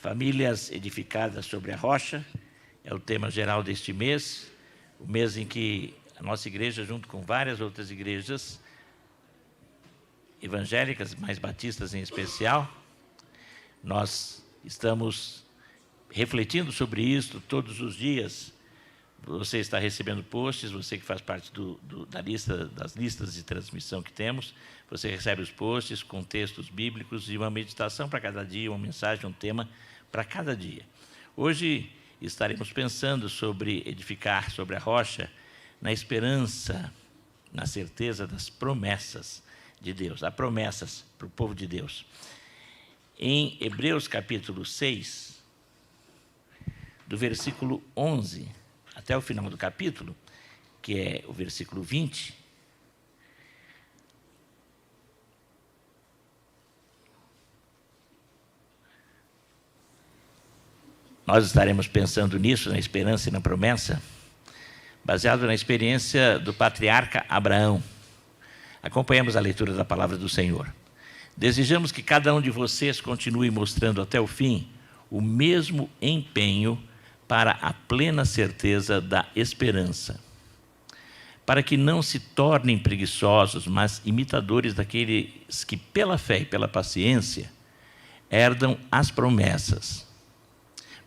Famílias edificadas sobre a rocha é o tema geral deste mês, o mês em que a nossa igreja, junto com várias outras igrejas evangélicas, mais batistas em especial, nós estamos refletindo sobre isso todos os dias. Você está recebendo posts, você que faz parte das listas de transmissão que temos, você recebe os posts com textos bíblicos e uma meditação para cada dia, uma mensagem, um tema para cada dia. Hoje estaremos pensando sobre edificar sobre a rocha, na esperança, na certeza das promessas de Deus. Há promessas para o povo de Deus. Em Hebreus capítulo 6, do versículo 11 até o final do capítulo, que é o versículo 20, nós estaremos pensando nisso, na esperança e na promessa, baseado na experiência do patriarca Abraão. Acompanhamos a leitura da palavra do Senhor. Desejamos que cada um de vocês continue mostrando até o fim o mesmo empenho para a plena certeza da esperança, para que não se tornem preguiçosos, mas imitadores daqueles que, pela fé e pela paciência, herdam as promessas.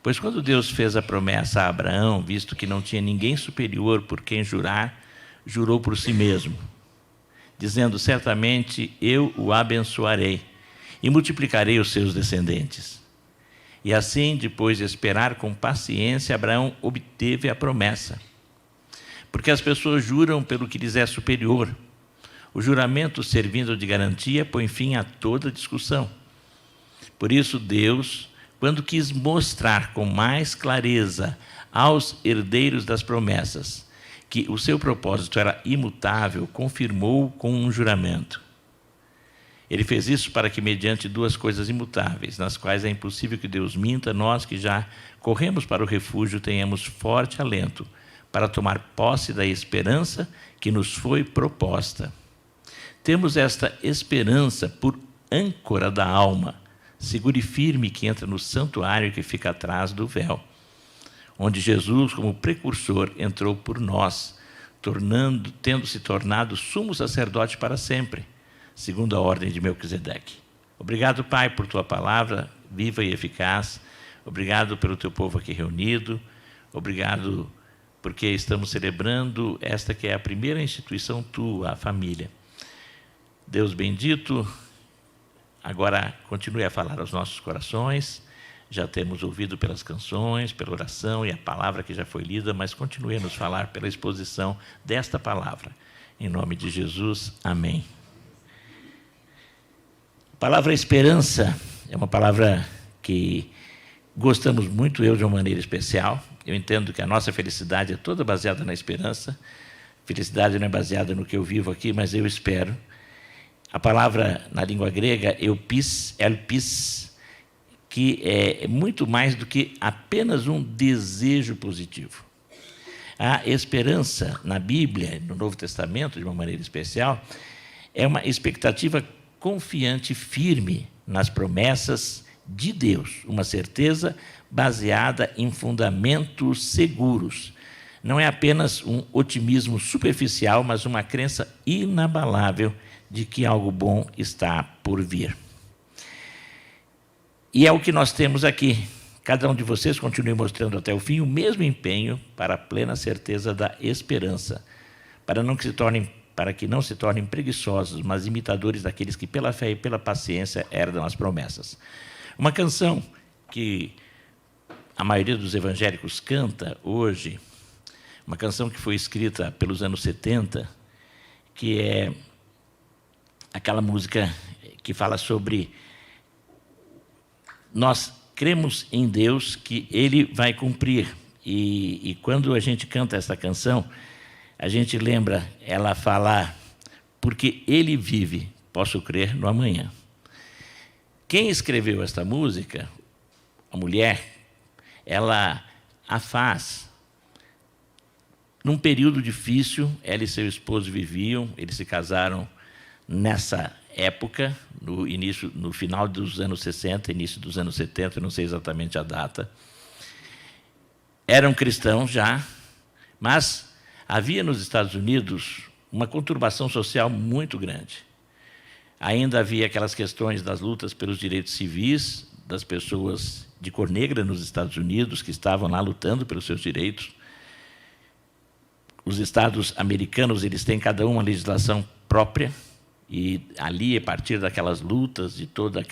Pois quando Deus fez a promessa a Abraão, visto que não tinha ninguém superior por quem jurar, jurou por si mesmo, dizendo: certamente eu o abençoarei e multiplicarei os seus descendentes. E assim, depois de esperar com paciência, Abraão obteve a promessa. Porque as pessoas juram pelo que lhes é superior. O juramento, servindo de garantia, põe fim a toda discussão. Por isso, Deus, quando quis mostrar com mais clareza aos herdeiros das promessas que o seu propósito era imutável, confirmou com um juramento. Ele fez isso para que, mediante duas coisas imutáveis, nas quais é impossível que Deus minta, nós que já corremos para o refúgio tenhamos forte alento para tomar posse da esperança que nos foi proposta. Temos esta esperança por âncora da alma, segura e firme, que entra no santuário que fica atrás do véu, onde Jesus, como precursor, entrou por nós, tendo se tornado sumo sacerdote para sempre, segundo a ordem de Melquisedeque. Obrigado, Pai, por Tua palavra viva e eficaz. Obrigado pelo Teu povo aqui reunido. Obrigado porque estamos celebrando esta que é a primeira instituição Tua, a família. Deus bendito, agora continue a falar aos nossos corações. Já temos ouvido pelas canções, pela oração e a palavra que já foi lida, mas continue a nos falar pela exposição desta palavra. Em nome de Jesus, amém. A palavra esperança é uma palavra que gostamos muito, eu de uma maneira especial. Eu entendo que a nossa felicidade é toda baseada na esperança. Felicidade não é baseada no que eu vivo aqui, mas eu espero. A palavra na língua grega, elpis, que é muito mais do que apenas um desejo positivo. A esperança na Bíblia, no Novo Testamento, de uma maneira especial, é uma expectativa confiante e firme nas promessas de Deus, uma certeza baseada em fundamentos seguros. Não é apenas um otimismo superficial, mas uma crença inabalável de que algo bom está por vir. E é o que nós temos aqui. Cada um de vocês continue mostrando até o fim o mesmo empenho para a plena certeza da esperança, para que não se tornem preguiçosos, mas imitadores daqueles que, pela fé e pela paciência, herdam as promessas. Uma canção que a maioria dos evangélicos canta hoje, uma canção que foi escrita pelos anos 70, que é aquela música que fala sobre nós cremos em Deus que Ele vai cumprir. E quando a gente canta essa canção, a gente lembra, ela fala, porque Ele vive, posso crer no amanhã. Quem escreveu esta música, a mulher, ela a faz num período difícil. Ela e seu esposo viviam, eles se casaram nessa época, no final dos anos 60, início dos anos 70, não sei exatamente a data. Eram cristãos já, mas havia nos Estados Unidos uma conturbação social muito grande. Ainda havia aquelas questões das lutas pelos direitos civis das pessoas de cor negra nos Estados Unidos, que estavam lá lutando pelos seus direitos. Os estados americanos, eles têm cada um uma legislação própria, e ali, a partir daquelas lutas, de todas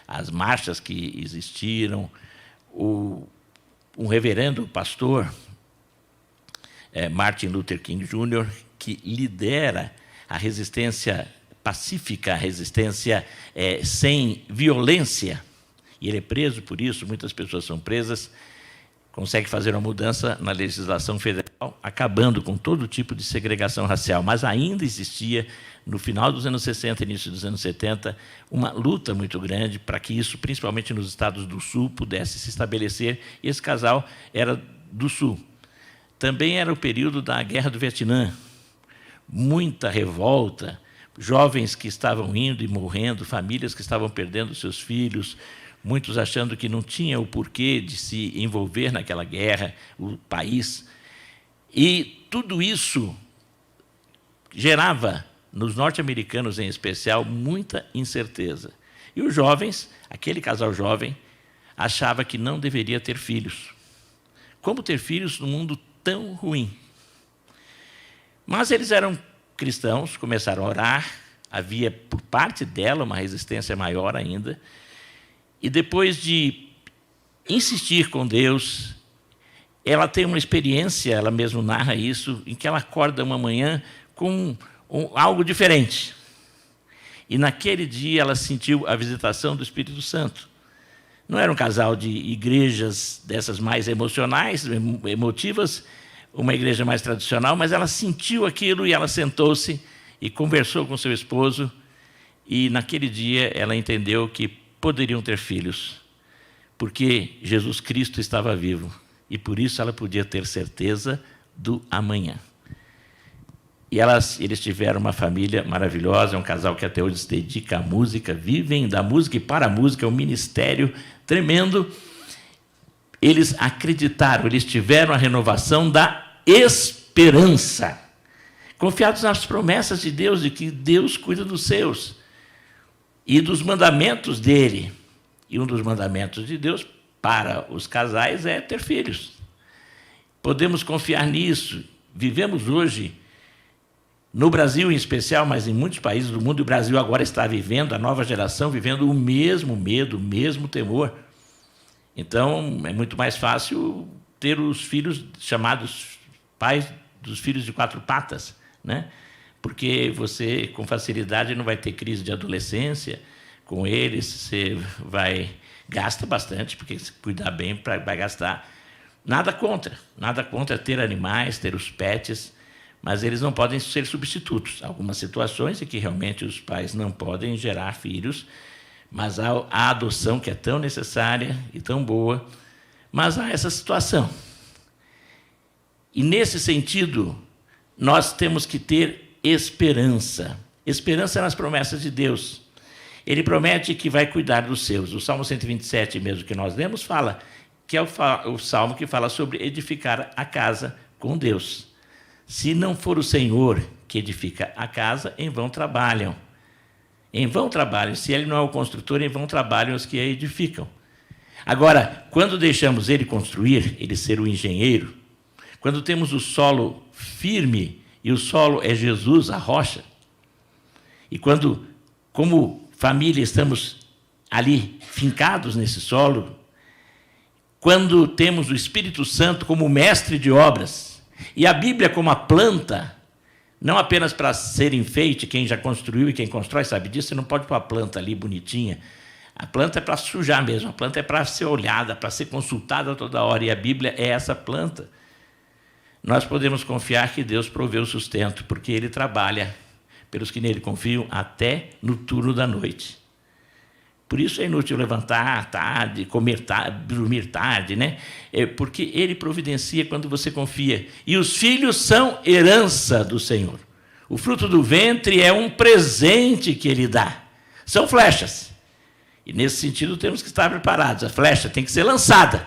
as marchas que existiram, um reverendo pastor, Martin Luther King Jr., que lidera a resistência pacífica, a resistência sem violência, e ele é preso por isso, muitas pessoas são presas, consegue fazer uma mudança na legislação federal, acabando com todo tipo de segregação racial. Mas ainda existia, no final dos anos 60, início dos anos 70, uma luta muito grande para que isso, principalmente nos estados do Sul, pudesse se estabelecer, e esse casal era do Sul. Também era o período da Guerra do Vietnã, muita revolta, jovens que estavam indo e morrendo, famílias que estavam perdendo seus filhos, muitos achando que não tinha o porquê de se envolver naquela guerra, o país. E tudo isso gerava, nos norte-americanos em especial, muita incerteza. E os jovens, aquele casal jovem, achava que não deveria ter filhos. Como ter filhos num mundo tão ruim? Mas eles eram cristãos, começaram a orar, havia, por parte dela, uma resistência maior ainda, e depois de insistir com Deus, ela tem uma experiência, ela mesma narra isso, em que ela acorda uma manhã com algo diferente. E naquele dia ela sentiu a visitação do Espírito Santo. Não era um casal de igrejas dessas mais emocionais, emotivas, uma igreja mais tradicional, mas ela sentiu aquilo e ela sentou-se e conversou com seu esposo, e naquele dia ela entendeu que poderiam ter filhos, porque Jesus Cristo estava vivo, e por isso ela podia ter certeza do amanhã. E eles tiveram uma família maravilhosa, um casal que até hoje se dedica à música, vivem da música e para a música, é um ministério tremendo. Eles acreditaram, eles tiveram a renovação da esperança, confiados nas promessas de Deus, de que Deus cuida dos seus e dos mandamentos dele. E um dos mandamentos de Deus para os casais é ter filhos. Podemos confiar nisso. Vivemos hoje, no Brasil em especial, mas em muitos países do mundo, e o Brasil agora está vivendo, a nova geração vivendo o mesmo medo, o mesmo temor. Então, é muito mais fácil ter os filhos chamados pais dos filhos de quatro patas, né? Porque você, com facilidade, não vai ter crise de adolescência com eles, você gasta bastante, porque se cuidar bem, vai gastar. Nada contra ter animais, ter os pets, mas eles não podem ser substitutos. Há algumas situações em que realmente os pais não podem gerar filhos, mas há a adoção que é tão necessária e tão boa, mas há essa situação. E, nesse sentido, nós temos que ter esperança. Esperança nas promessas de Deus. Ele promete que vai cuidar dos seus. O Salmo 127, mesmo que nós lemos, fala que é o salmo que fala sobre edificar a casa com Deus. Se não for o Senhor que edifica a casa, em vão trabalham. Em vão trabalham. Se ele não é o construtor, em vão trabalham os que a edificam. Agora, quando deixamos ele construir, ele ser o engenheiro, quando temos o solo firme, e o solo é Jesus, a rocha, e quando, como família, estamos ali fincados nesse solo, quando temos o Espírito Santo como mestre de obras, e a Bíblia como a planta, não apenas para ser enfeite, quem já construiu e quem constrói sabe disso, você não pode pôr a planta ali bonitinha. A planta é para sujar mesmo, a planta é para ser olhada, para ser consultada toda hora, e a Bíblia é essa planta. Nós podemos confiar que Deus provê o sustento, porque Ele trabalha pelos que nele confiam até no turno da noite. Por isso é inútil levantar tarde, comer tarde, dormir tarde, né? Porque Ele providencia quando você confia. E os filhos são herança do Senhor. O fruto do ventre é um presente que ele dá. São flechas. E nesse sentido temos que estar preparados. A flecha tem que ser lançada.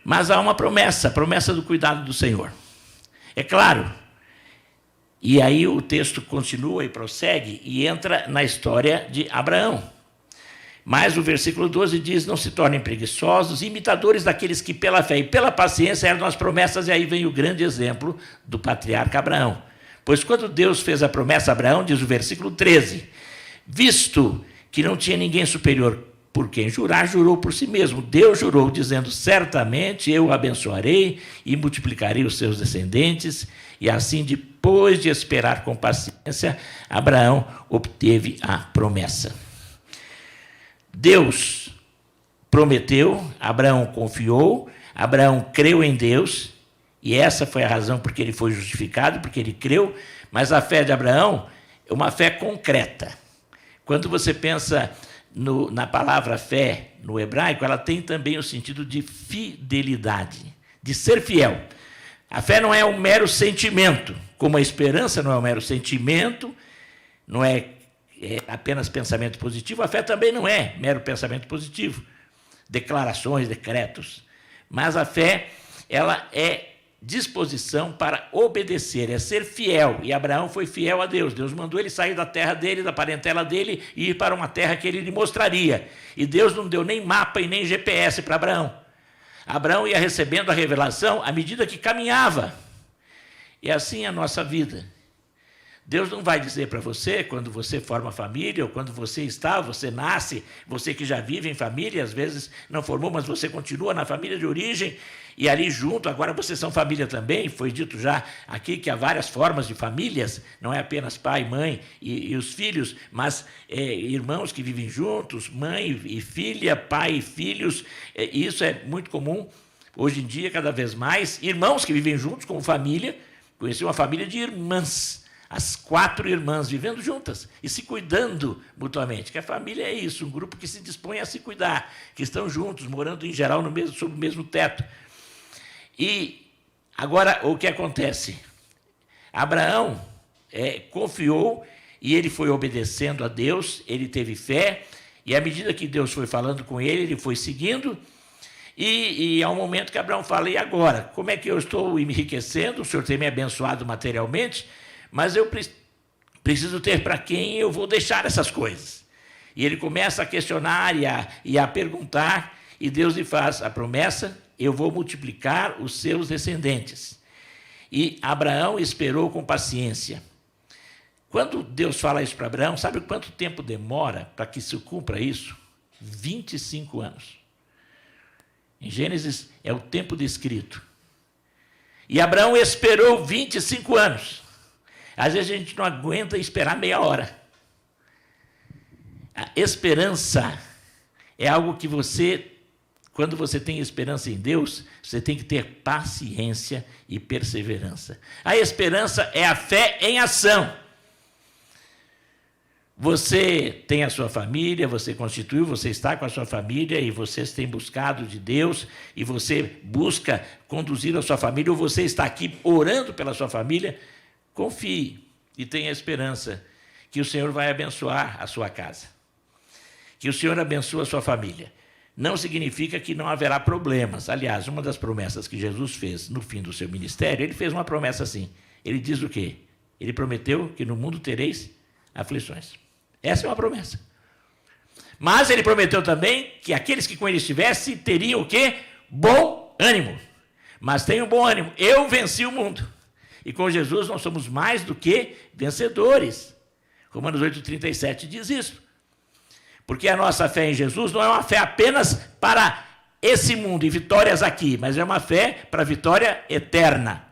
Mas há uma promessa, a promessa do cuidado do Senhor. É claro. E aí o texto continua e prossegue e entra na história de Abraão. Mas o versículo 12 diz: não se tornem preguiçosos, imitadores daqueles que pela fé e pela paciência herdam as promessas. E aí vem o grande exemplo do patriarca Abraão. Pois quando Deus fez a promessa a Abraão, diz o versículo 13, visto que não tinha ninguém superior por quem jurar, jurou por si mesmo. Deus jurou, dizendo: certamente eu o abençoarei e multiplicarei os seus descendentes. E assim, depois de esperar com paciência, Abraão obteve a promessa. Deus prometeu, Abraão confiou, Abraão creu em Deus, e essa foi a razão porque ele foi justificado, porque ele creu, mas a fé de Abraão é uma fé concreta. Quando você pensa na palavra fé, no hebraico, ela tem também o sentido de fidelidade, de ser fiel. A fé não é um mero sentimento, como a esperança não é um mero sentimento, não é apenas pensamento positivo, a fé também não é mero pensamento positivo, declarações, decretos. Mas a fé, ela é disposição para obedecer, é ser fiel. E Abraão foi fiel a Deus. Deus mandou ele sair da terra dele, da parentela dele, e ir para uma terra que ele lhe mostraria. E Deus não deu nem mapa e nem GPS para Abraão. Abraão ia recebendo a revelação à medida que caminhava. E assim é a nossa vida. Deus não vai dizer para você, quando você forma família, ou quando você nasce, você que já vive em família, às vezes não formou, mas você continua na família de origem, e ali junto, agora vocês são família também. Foi dito já aqui que há várias formas de famílias, não é apenas pai, mãe e os filhos, mas irmãos que vivem juntos, mãe e filha, pai e filhos. Isso é muito comum hoje em dia, cada vez mais. Irmãos que vivem juntos como família. Conheci uma família de irmãs, as 4 irmãs vivendo juntas e se cuidando mutuamente. Que a família é isso, um grupo que se dispõe a se cuidar, que estão juntos, morando em geral sob o mesmo teto. E agora o que acontece? Abraão confiou e ele foi obedecendo a Deus, ele teve fé, e à medida que Deus foi falando com ele, ele foi seguindo. E há um momento que Abraão fala: e agora? Como é que eu estou enriquecendo? O Senhor tem me abençoado materialmente, mas eu preciso ter para quem eu vou deixar essas coisas. E ele começa a questionar e a perguntar, e Deus lhe faz a promessa: eu vou multiplicar os seus descendentes. E Abraão esperou com paciência. Quando Deus fala isso para Abraão, sabe quanto tempo demora para que se cumpra isso? 25 anos. Em Gênesis é o tempo descrito. E Abraão esperou 25 anos. Às vezes a gente não aguenta esperar meia hora. A esperança é algo que quando você tem esperança em Deus, você tem que ter paciência e perseverança. A esperança é a fé em ação. Você tem a sua família, você constituiu, você está com a sua família e vocês têm buscado de Deus e você busca conduzir a sua família, ou você está aqui orando pela sua família. Confie e tenha esperança que o Senhor vai abençoar a sua casa, que o Senhor abençoa a sua família. Não significa que não haverá problemas. Aliás, uma das promessas que Jesus fez no fim do seu ministério, ele fez uma promessa assim. Ele diz o quê? Ele prometeu que no mundo tereis aflições. Essa é uma promessa. Mas ele prometeu também que aqueles que com ele estivessem teriam o quê? Bom ânimo. Mas tenham bom ânimo. Eu venci o mundo. E com Jesus nós somos mais do que vencedores. Romanos 8,37 diz isso. Porque a nossa fé em Jesus não é uma fé apenas para esse mundo e vitórias aqui, mas é uma fé para a vitória eterna.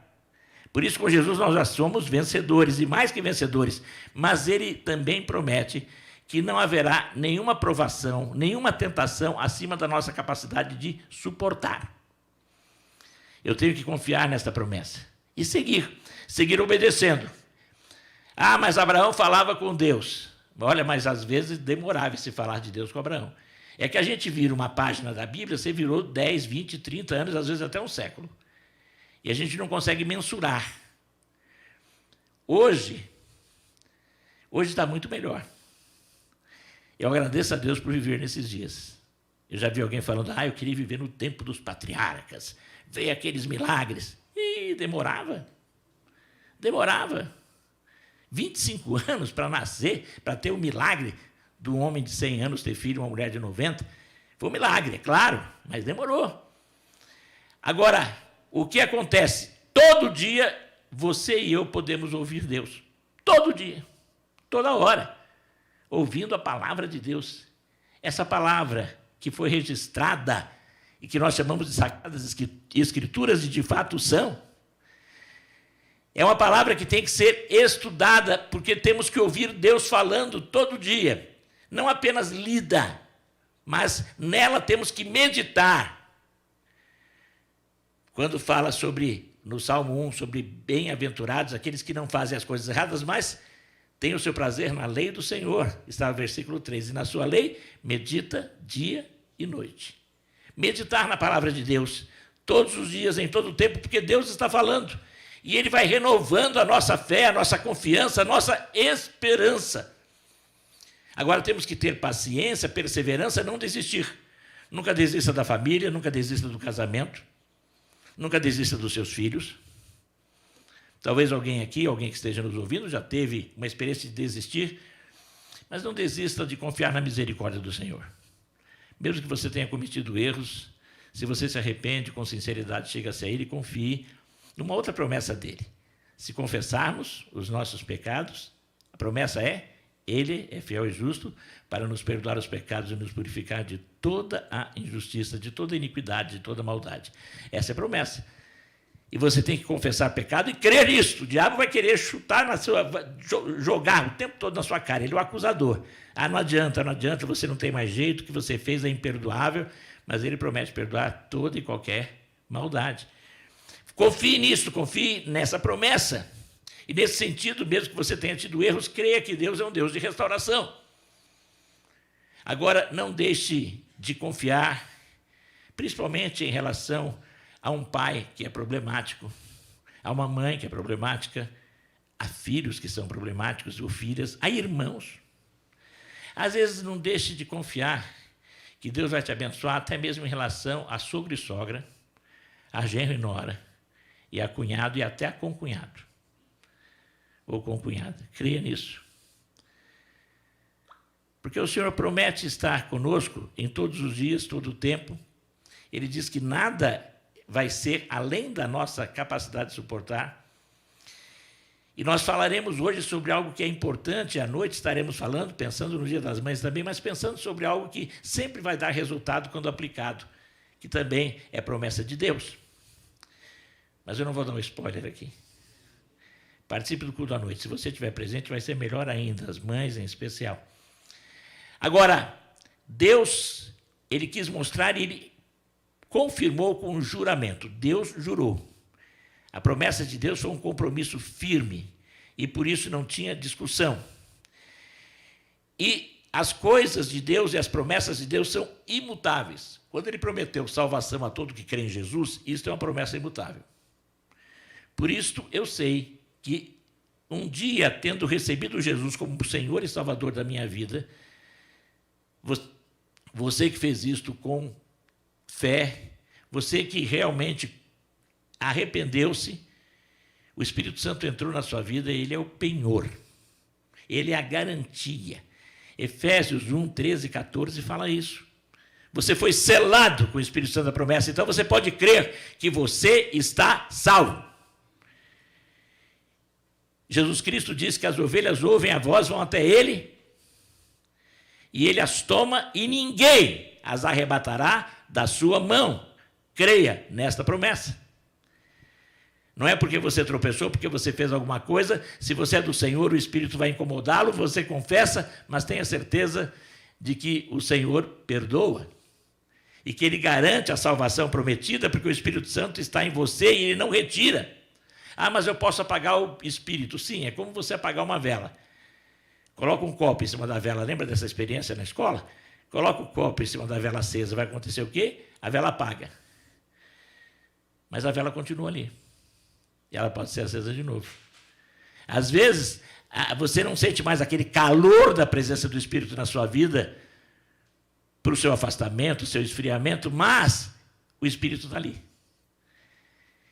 Por isso, com Jesus nós já somos vencedores, e mais que vencedores. Mas ele também promete que não haverá nenhuma provação, nenhuma tentação acima da nossa capacidade de suportar. Eu tenho que confiar nesta promessa e seguir obedecendo. Ah, mas Abraão falava com Deus. Olha, mas às vezes demorava se falar de Deus com Abraão. É que a gente vira uma página da Bíblia, você virou 10, 20, 30 anos, às vezes até um século. E a gente não consegue mensurar Hoje está muito melhor. Eu agradeço a Deus por viver nesses dias. Eu já vi alguém falando, eu queria viver no tempo dos patriarcas, ver aqueles milagres. E demorava. 25 anos para nascer, para ter o milagre do homem de 100 anos ter filho, uma mulher de 90. Foi um milagre, é claro, mas demorou. Agora, o que acontece? Todo dia, você e eu podemos ouvir Deus. Todo dia, toda hora, ouvindo a palavra de Deus. Essa palavra que foi registrada e que nós chamamos de Sagradas Escrituras, e de fato são, é uma palavra que tem que ser estudada, porque temos que ouvir Deus falando todo dia, não apenas lida, mas nela temos que meditar. Quando fala no Salmo 1, sobre bem-aventurados, aqueles que não fazem as coisas erradas, mas têm o seu prazer na lei do Senhor, está no versículo 3, e na sua lei medita dia e noite. Meditar na palavra de Deus, todos os dias, em todo o tempo, porque Deus está falando, e Ele vai renovando a nossa fé, a nossa confiança, a nossa esperança. Agora temos que ter paciência, perseverança, não desistir. Nunca desista da família, nunca desista do casamento, nunca desista dos seus filhos. Talvez alguém aqui, alguém que esteja nos ouvindo, já teve uma experiência de desistir, mas não desista de confiar na misericórdia do Senhor. Mesmo que você tenha cometido erros, se você se arrepende com sinceridade, chega-se a Ele e confie numa outra promessa dele. Se confessarmos os nossos pecados, a promessa é: Ele é fiel e justo para nos perdoar os pecados e nos purificar de toda a injustiça, de toda a iniquidade, de toda a maldade. Essa é a promessa. E você tem que confessar pecado e crer nisso. O diabo vai querer chutar jogar o tempo todo na sua cara. Ele é o acusador. Não adianta, você não tem mais jeito, o que você fez é imperdoável, mas ele promete perdoar toda e qualquer maldade. Confie nisso, confie nessa promessa. E nesse sentido, mesmo que você tenha tido erros, creia que Deus é um Deus de restauração. Agora, não deixe de confiar, principalmente em relação a um pai que é problemático, a uma mãe que é problemática, a filhos que são problemáticos, ou filhas, a irmãos. Às vezes, não deixe de confiar que Deus vai te abençoar, até mesmo em relação a sogro e sogra, a genro e nora, e a cunhado e até a concunhado, ou concunhada. Creia nisso. Porque o Senhor promete estar conosco em todos os dias, todo o tempo. Ele diz que nada vai ser além da nossa capacidade de suportar. E nós falaremos hoje sobre algo que é importante, à noite estaremos falando, pensando no Dia das Mães também, mas pensando sobre algo que sempre vai dar resultado quando aplicado, que também é promessa de Deus. Mas eu não vou dar um spoiler aqui. Participe do culto à noite. Se você estiver presente, vai ser melhor ainda, as mães em especial. Agora, Deus, Ele quis mostrar e Ele confirmou com um juramento. Deus jurou. A promessa de Deus foi um compromisso firme e por isso não tinha discussão. E as coisas de Deus e as promessas de Deus são imutáveis. Quando Ele prometeu salvação a todo que crê em Jesus, isso é uma promessa imutável. Por isso eu sei que um dia, tendo recebido Jesus como Senhor e Salvador da minha vida, você que fez isto com fé, você que realmente arrependeu-se, o Espírito Santo entrou na sua vida e Ele é o penhor, Ele é a garantia. Efésios 1, 13 e 14 fala isso. Você foi selado com o Espírito Santo da promessa, então você pode crer que você está salvo. Jesus Cristo disse que as ovelhas ouvem a voz, vão até Ele, e Ele as toma e ninguém as arrebatará da sua mão. Creia nesta promessa. Não é porque você tropeçou, porque você fez alguma coisa. Se você é do Senhor, o Espírito vai incomodá-lo, você confessa, mas tenha certeza de que o Senhor perdoa e que Ele garante a salvação prometida, porque o Espírito Santo está em você e Ele não retira. Mas eu posso apagar o Espírito. Sim, é como você apagar uma vela. Coloca um copo em cima da vela. Lembra dessa experiência na escola? Coloca o copo em cima da vela acesa. Vai acontecer o quê? A vela apaga. Mas a vela continua ali. E ela pode ser acesa de novo. Às vezes, você não sente mais aquele calor da presença do Espírito na sua vida para o seu afastamento, o seu esfriamento, mas o Espírito está ali.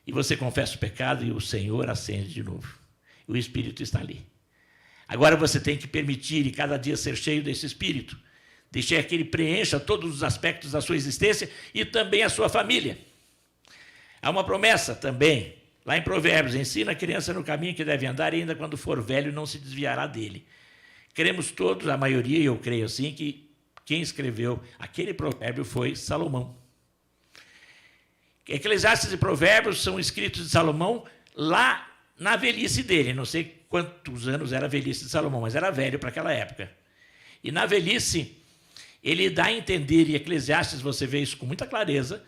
E você confessa o pecado e o Senhor acende de novo. O Espírito está ali. Agora você tem que permitir e cada dia ser cheio desse Espírito. Deixar que ele preencha todos os aspectos da sua existência e também a sua família. Há uma promessa também, lá em Provérbios: ensina a criança no caminho que deve andar e ainda quando for velho não se desviará dele. Cremos todos, a maioria, e eu creio assim, que quem escreveu aquele provérbio foi Salomão. Eclesiastes e Provérbios são escritos de Salomão lá na velhice dele. Não sei quantos anos era a velhice de Salomão, mas era velho para aquela época. E na velhice, ele dá a entender, e Eclesiastes você vê isso com muita clareza,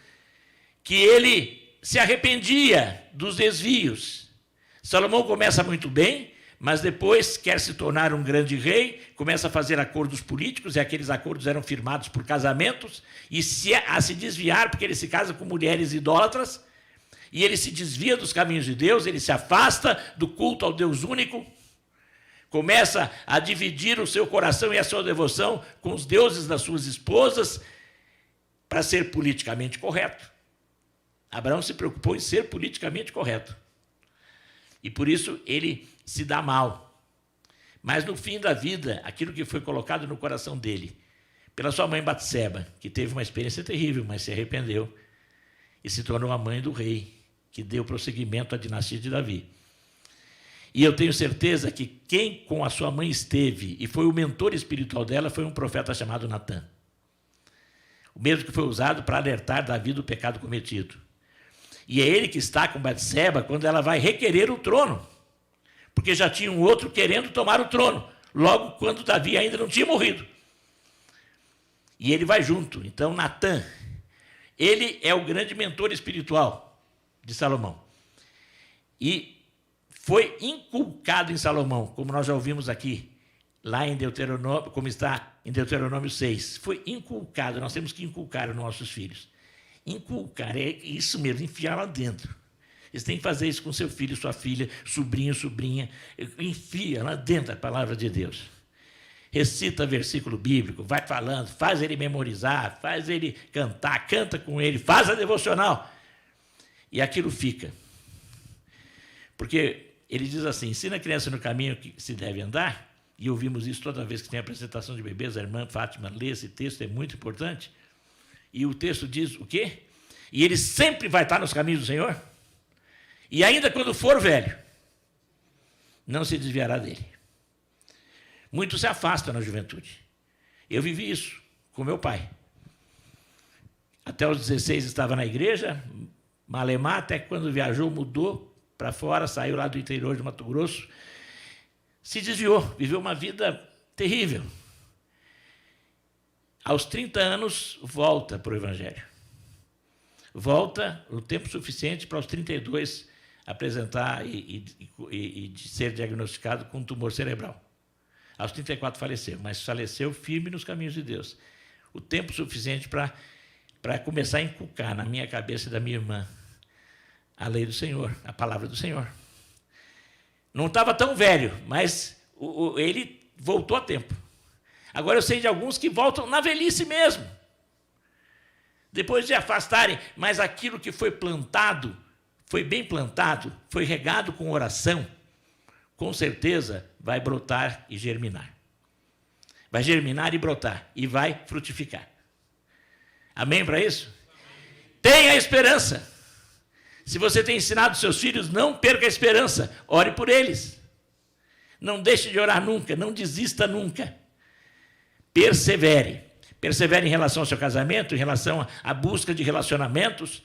que ele se arrependia dos desvios. Salomão começa muito bem, mas depois quer se tornar um grande rei, começa a fazer acordos políticos, e aqueles acordos eram firmados por casamentos, e se desviar, porque ele se casa com mulheres idólatras, e ele se desvia dos caminhos de Deus, ele se afasta do culto ao Deus único, começa a dividir o seu coração e a sua devoção com os deuses das suas esposas, para ser politicamente correto. Abraão se preocupou em ser politicamente correto. E por isso ele se dá mal. Mas no fim da vida, aquilo que foi colocado no coração dele, pela sua mãe Batseba, que teve uma experiência terrível, mas se arrependeu, e se tornou a mãe do rei, que deu prosseguimento à dinastia de Davi. E eu tenho certeza que quem com a sua mãe esteve e foi o mentor espiritual dela foi um profeta chamado Natã. O mesmo que foi usado para alertar Davi do pecado cometido. E é ele que está com Batseba quando ela vai requerer o trono, porque já tinha um outro querendo tomar o trono, logo quando Davi ainda não tinha morrido. E ele vai junto. Então, Natã, ele é o grande mentor espiritual de Salomão. E foi inculcado em Salomão, como nós já ouvimos aqui, lá em Deuteronômio, como está em Deuteronômio 6. Foi inculcado, nós temos que inculcar os nossos filhos. Inculcar, é isso mesmo, enfiar lá dentro. Você tem que fazer isso com seu filho, sua filha, sobrinho, sobrinha. Enfia lá dentro a palavra de Deus. Recita versículo bíblico, vai falando, faz ele memorizar, faz ele cantar, canta com ele, faz a devocional. E aquilo fica. Porque ele diz assim: ensina a criança no caminho que se deve andar, e ouvimos isso toda vez que tem apresentação de bebês, a irmã Fátima lê esse texto, é muito importante. E o texto diz o quê? E ele sempre vai estar nos caminhos do Senhor, e ainda quando for velho, não se desviará dele. Muitos se afastam na juventude. Eu vivi isso com meu pai. Até os 16 estava na igreja, malemar, até que quando viajou, mudou para fora, saiu lá do interior de Mato Grosso, se desviou, viveu uma vida terrível. Aos 30 anos, volta para o Evangelho. Volta o tempo suficiente para aos 32 apresentar e ser diagnosticado com um tumor cerebral. Aos 34 faleceu, mas faleceu firme nos caminhos de Deus. O tempo suficiente para começar a inculcar na minha cabeça e da minha irmã a lei do Senhor, a palavra do Senhor. Não estava tão velho, mas ele voltou a tempo. Agora eu sei de alguns que voltam na velhice mesmo, depois de afastarem, mas aquilo que foi plantado, foi bem plantado, foi regado com oração, com certeza vai brotar e germinar. Vai germinar e brotar, e vai frutificar. Amém para isso? Tenha esperança. Se você tem ensinado seus filhos, não perca a esperança, ore por eles. Não deixe de orar nunca, não desista nunca. Persevere. Persevere em relação ao seu casamento, em relação à busca de relacionamentos,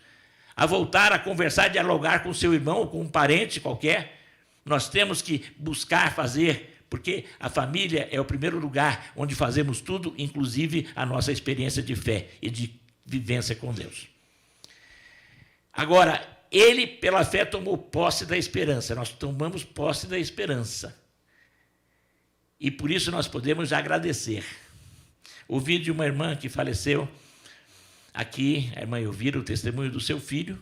a voltar a conversar, dialogar com seu irmão ou com um parente qualquer. Nós temos que buscar fazer, porque a família é o primeiro lugar onde fazemos tudo, inclusive a nossa experiência de fé e de vivência com Deus. Agora, ele, pela fé, tomou posse da esperança. Nós tomamos posse da esperança. E por isso nós podemos agradecer. Ouvi de uma irmã que faleceu aqui, a irmã Elvira, o testemunho do seu filho,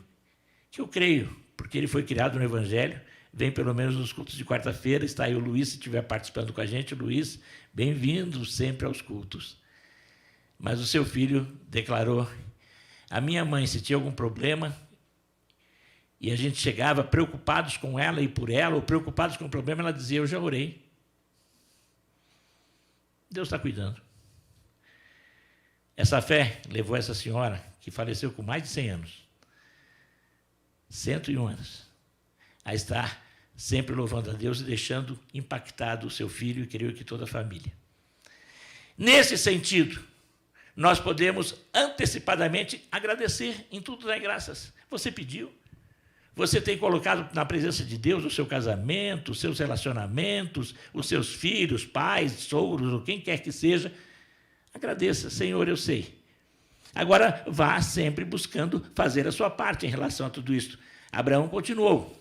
que eu creio, porque ele foi criado no Evangelho, vem pelo menos nos cultos de quarta-feira. Está aí o Luiz, se estiver participando com a gente. Luiz, bem-vindo sempre aos cultos. Mas o seu filho declarou: a minha mãe, se tinha algum problema, e a gente chegava preocupados com ela e por ela, ou preocupados com o problema, ela dizia: eu já orei. Deus está cuidando. Essa fé levou essa senhora, que faleceu com mais de 100 anos, 101 anos, a estar sempre louvando a Deus e deixando impactado o seu filho e creio que toda a família. Nesse sentido, nós podemos antecipadamente agradecer, em tudo dar graças. Você pediu, você tem colocado na presença de Deus o seu casamento, os seus relacionamentos, os seus filhos, pais, sogros, ou quem quer que seja. Agradeça: Senhor, eu sei. Agora, vá sempre buscando fazer a sua parte em relação a tudo isso. Abraão continuou.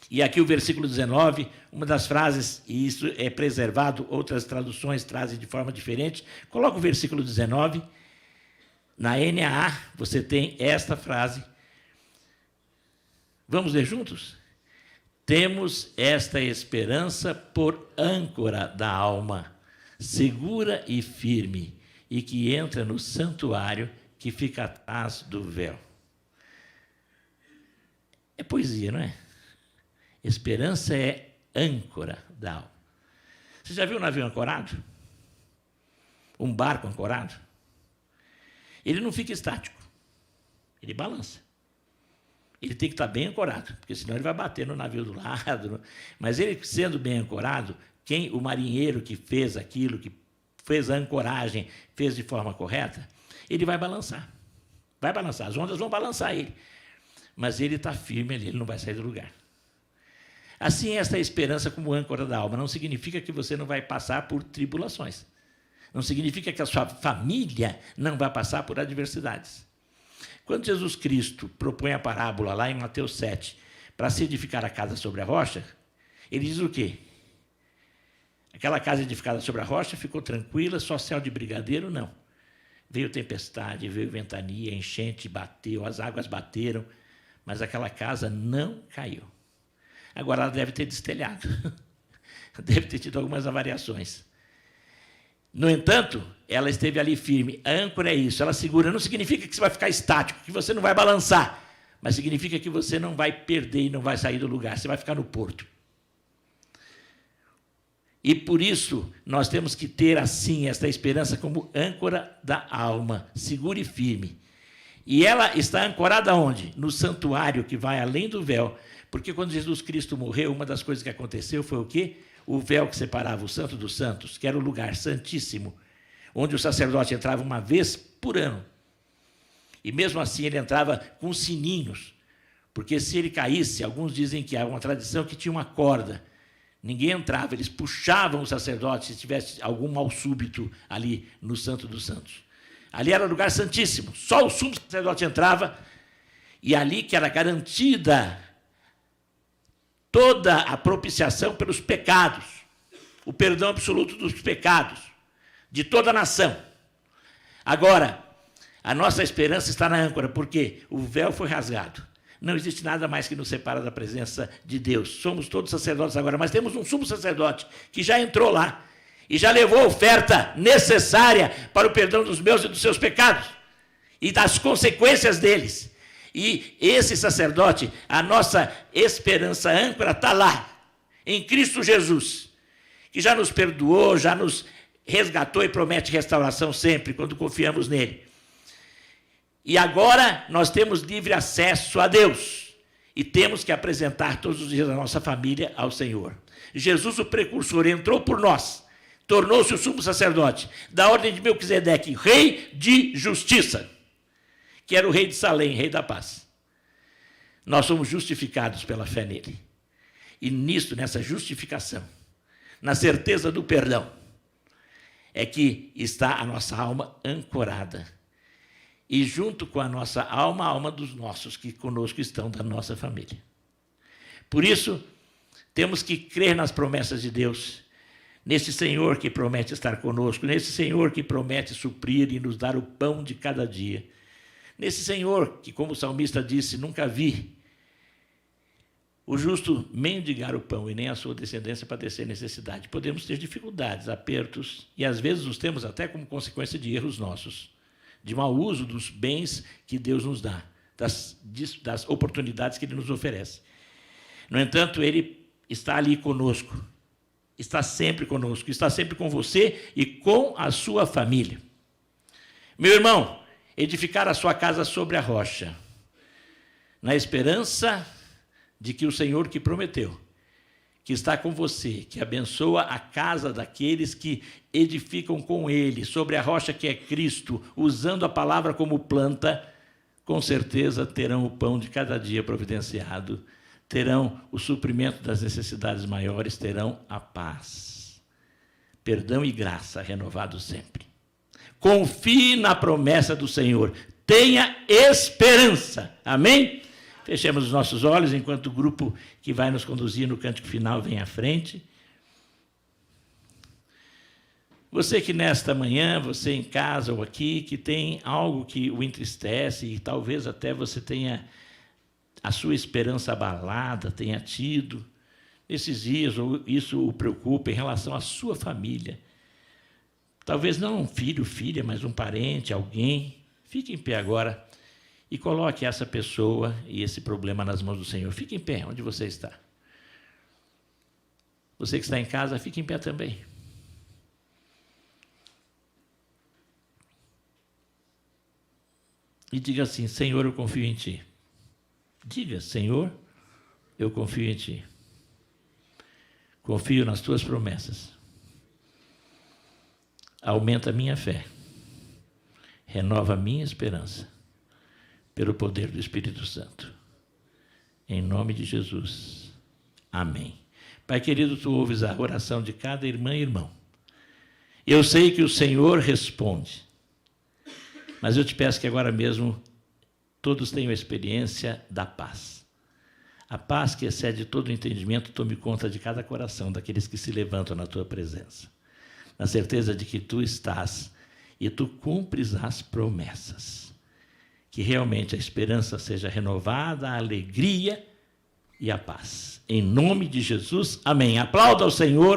E aqui o versículo 19, uma das frases, e isso é preservado, outras traduções trazem de forma diferente. Coloca o versículo 19. Na NAA, você tem esta frase. Vamos ler juntos? Temos esta esperança por âncora da alma, segura e firme, e que entra no santuário que fica atrás do véu. É poesia, não é? Esperança é âncora da alma. Você já viu um navio ancorado? Um barco ancorado? Ele não fica estático, ele balança. Ele tem que estar bem ancorado, porque senão ele vai bater no navio do lado. Mas ele sendo bem ancorado, o marinheiro que fez aquilo, que fez a ancoragem, fez de forma correta, ele vai balançar. Vai balançar, as ondas vão balançar ele. Mas ele está firme ali, ele não vai sair do lugar. Assim, esta esperança como âncora da alma não significa que você não vai passar por tribulações. Não significa que a sua família não vai passar por adversidades. Quando Jesus Cristo propõe a parábola lá em Mateus 7, para se edificar a casa sobre a rocha, ele diz o quê? Aquela casa edificada sobre a rocha ficou tranquila, só céu de brigadeiro? Não. Veio tempestade, veio ventania, enchente, bateu, as águas bateram, mas aquela casa não caiu. Agora ela deve ter destelhado, deve ter tido algumas avariações. No entanto, ela esteve ali firme. A âncora é isso, ela segura. Não significa que você vai ficar estático, que você não vai balançar, mas significa que você não vai perder e não vai sair do lugar, você vai ficar no porto. E por isso, nós temos que ter, assim, esta esperança como âncora da alma, segura e firme. E ela está ancorada onde? No santuário que vai além do véu. Porque quando Jesus Cristo morreu, uma das coisas que aconteceu foi o quê? O véu que separava o Santo dos Santos, que era o lugar santíssimo, onde o sacerdote entrava uma vez por ano. E mesmo assim ele entrava com sininhos, porque se ele caísse, alguns dizem que há uma tradição que tinha uma corda. Ninguém entrava, eles puxavam o sacerdote se tivesse algum mal súbito ali no Santo dos Santos. Ali era o lugar santíssimo, só o sumo sacerdote entrava, e ali que era garantida toda a propiciação pelos pecados, o perdão absoluto dos pecados, de toda a nação. Agora, a nossa esperança está na âncora, porque o véu foi rasgado. Não existe nada mais que nos separa da presença de Deus. Somos todos sacerdotes agora, mas temos um sumo sacerdote que já entrou lá e já levou a oferta necessária para o perdão dos meus e dos seus pecados e das consequências deles. E esse sacerdote, a nossa esperança âncora está lá, em Cristo Jesus, que já nos perdoou, já nos resgatou e promete restauração sempre, quando confiamos nele. E agora nós temos livre acesso a Deus e temos que apresentar todos os dias a nossa família ao Senhor. Jesus, o precursor, entrou por nós, tornou-se o sumo sacerdote da ordem de Melquisedeque, rei de justiça, que era o rei de Salém, rei da paz. Nós somos justificados pela fé nele. E nisso, nessa justificação, na certeza do perdão, é que está a nossa alma ancorada. E junto com a nossa alma, a alma dos nossos que conosco estão, da nossa família. Por isso, temos que crer nas promessas de Deus, nesse Senhor que promete estar conosco, nesse Senhor que promete suprir e nos dar o pão de cada dia, nesse Senhor que, como o salmista disse, nunca vi o justo mendigar o pão e nem a sua descendência padecer necessidade. Podemos ter dificuldades, apertos, e às vezes os temos até como consequência de erros nossos, de mau uso dos bens que Deus nos dá, das oportunidades que Ele nos oferece. No entanto, Ele está ali conosco, está sempre conosco, está sempre com você e com a sua família. Meu irmão, edificar a sua casa sobre a rocha, na esperança de que o Senhor que prometeu, que está com você, que abençoa a casa daqueles que edificam com Ele, sobre a rocha que é Cristo, usando a palavra como planta, com certeza terão o pão de cada dia providenciado, terão o suprimento das necessidades maiores, terão a paz, perdão e graça renovados sempre. Confie na promessa do Senhor, tenha esperança, amém? Fechemos os nossos olhos enquanto o grupo que vai nos conduzir no cântico final vem à frente. Você que nesta manhã, você em casa ou aqui, que tem algo que o entristece e talvez até você tenha a sua esperança abalada, tenha tido nesses dias, ou isso o preocupa em relação à sua família. Talvez não um filho, filha, mas um parente, alguém. Fique em pé agora e coloque essa pessoa e esse problema nas mãos do Senhor. Fique em pé onde você está. Você que está em casa, fique em pé também. E diga assim: Senhor, eu confio em Ti. Diga: Senhor, eu confio em Ti. Confio nas Tuas promessas. Aumenta a minha fé. Renova a minha esperança. Pelo poder do Espírito Santo. Em nome de Jesus. Amém. Pai querido, Tu ouves a oração de cada irmã e irmão. Eu sei que o Senhor responde. Mas eu te peço que agora mesmo todos tenham a experiência da paz. A paz que excede todo o entendimento, tome conta de cada coração daqueles que se levantam na Tua presença. Na certeza de que Tu estás e Tu cumpres as promessas. Que realmente a esperança seja renovada, a alegria e a paz. Em nome de Jesus, amém. Aplauda ao Senhor.